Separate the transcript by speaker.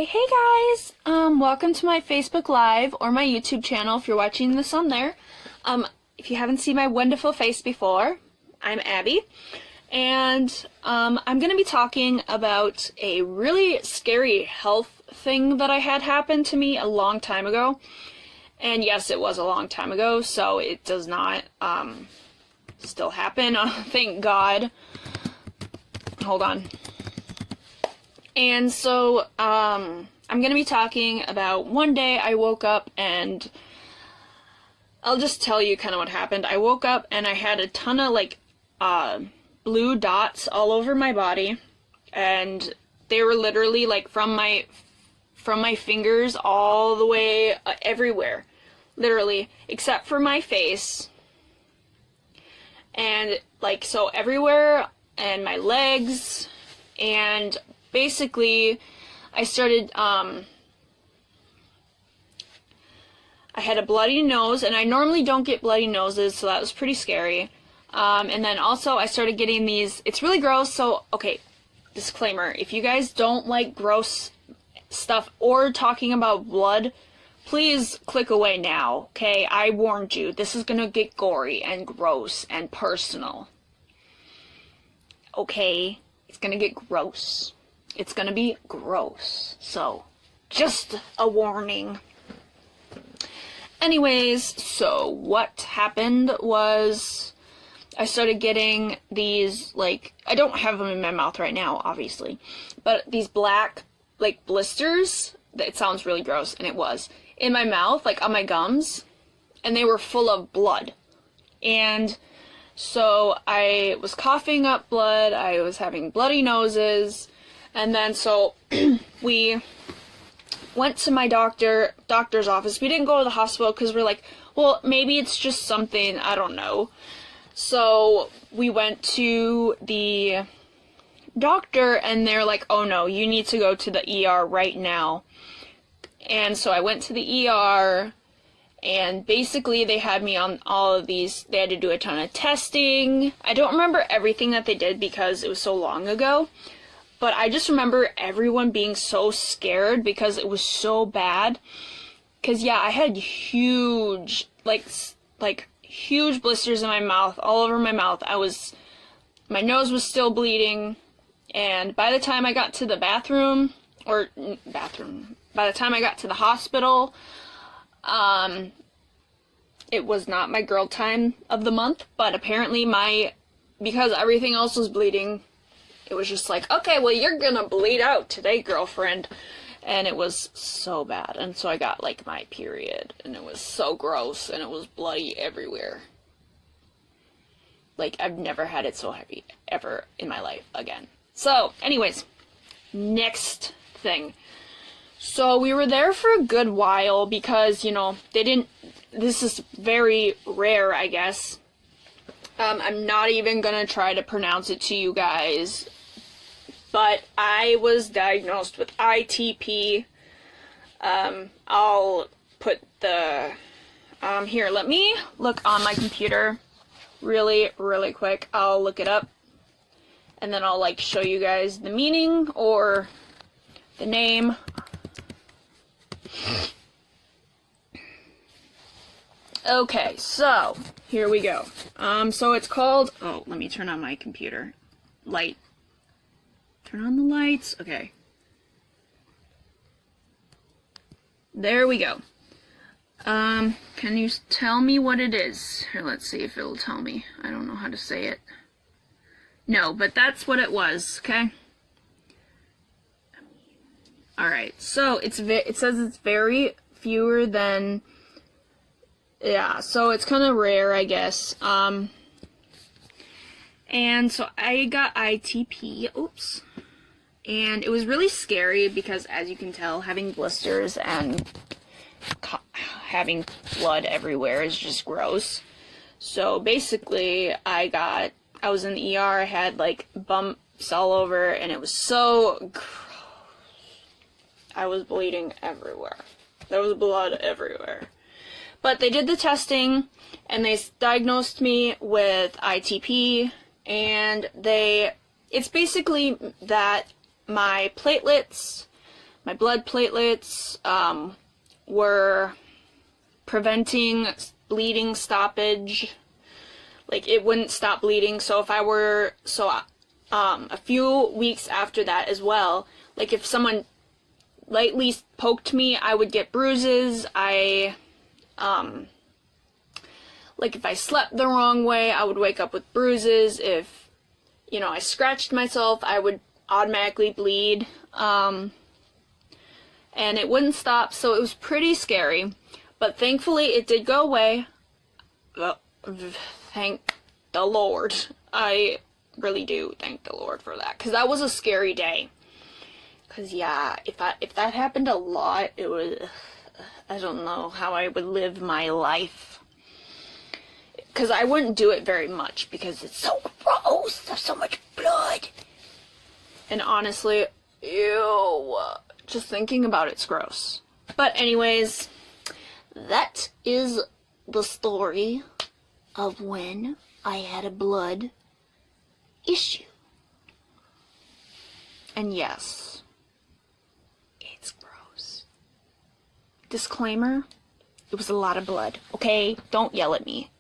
Speaker 1: Hey guys! Welcome to my Facebook Live or my YouTube channel if you're watching this on there. If you haven't seen my wonderful face before, I'm Abby. And I'm going to be talking about a really scary health thing that I had happen to me a long time ago. And yes, it was a long time ago, so it does not still happen. Thank God. Hold on. And so, I'm going to be talking about one day I woke up and I'll just tell you kind of what happened. I woke up and I had a ton of, blue dots all over my body, and they were literally, from my fingers all the way everywhere. Literally. Except for my face. And, so everywhere, and my legs, and basically, I started, I had a bloody nose, and I normally don't get bloody noses, so that was pretty scary. And then also I started getting these, it's really gross, so, okay, disclaimer, if you guys don't like gross stuff or talking about blood, please click away now, okay? I warned you, this is gonna get gory and gross and personal. Okay? It's gonna get gross. It's gonna be gross. So, just a warning. Anyways, so what happened was I started getting these, I don't have them in my mouth right now, obviously, but these black, blisters, it sounds really gross, and it was, in my mouth, on my gums, and they were full of blood. And so I was coughing up blood, I was having bloody noses, and then so we went to my doctor's office. We didn't go to the hospital because we're like, well, maybe it's just something, I don't know. So we went to the doctor and they're like, oh no, you need to go to the ER right now. And so I went to the ER, and basically they had me on all of these, they had to do a ton of testing. I don't remember everything that they did because it was so long ago. But I just remember everyone being so scared because it was so bad. Because, yeah, I had huge, huge blisters in my mouth, all over my mouth. My nose was still bleeding. And by the time I got to the by the time I got to the hospital, it was not my girl time of the month. But apparently because everything else was bleeding, it was just like, okay, well, you're gonna bleed out today, girlfriend. And it was so bad. And so I got, my period. And it was so gross. And it was bloody everywhere. I've never had it so heavy ever in my life again. So, anyways. Next thing. So, we were there for a good while because, this is very rare, I guess. I'm not even gonna try to pronounce it to you guys. But I was diagnosed with ITP. I'll put the, here, let me look on my computer really, really quick. I'll look it up, and then I'll, show you guys the meaning or the name. Okay, so, here we go. So it's called, oh, let me turn on my computer. Light. Turn on the lights. Okay. There we go. Can you tell me what it is? Here, let's see if it'll tell me. I don't know how to say it. No, but that's what it was, okay? Alright, so it says it's very fewer than, yeah, so it's kind of rare, I guess. And so I got ITP, oops, and it was really scary because, as you can tell, having blisters and having blood everywhere is just gross. So basically, I was in the ER, I had, bumps all over, and it was so gross. I was bleeding everywhere. There was blood everywhere. But they did the testing, and they diagnosed me with ITP, and it's basically that my platelets, my blood platelets were preventing bleeding stoppage. Like, it wouldn't stop bleeding. So if I were, a few weeks after that as well, like if someone lightly poked me, I would get bruises. Like if I slept the wrong way, I would wake up with bruises. If, I scratched myself, I would automatically bleed. And it wouldn't stop, so it was pretty scary. But thankfully, it did go away. Well, thank the Lord. I really do thank the Lord for that, because that was a scary day. Because, yeah, if that happened a lot, it would, I don't know how I would live my life. Because I wouldn't do it very much, because it's so gross. There's so much blood. And honestly, ew. Just thinking about it's gross. But anyways, that is the story of when I had a blood issue. And yes, it's gross. Disclaimer, it was a lot of blood. Okay, don't yell at me.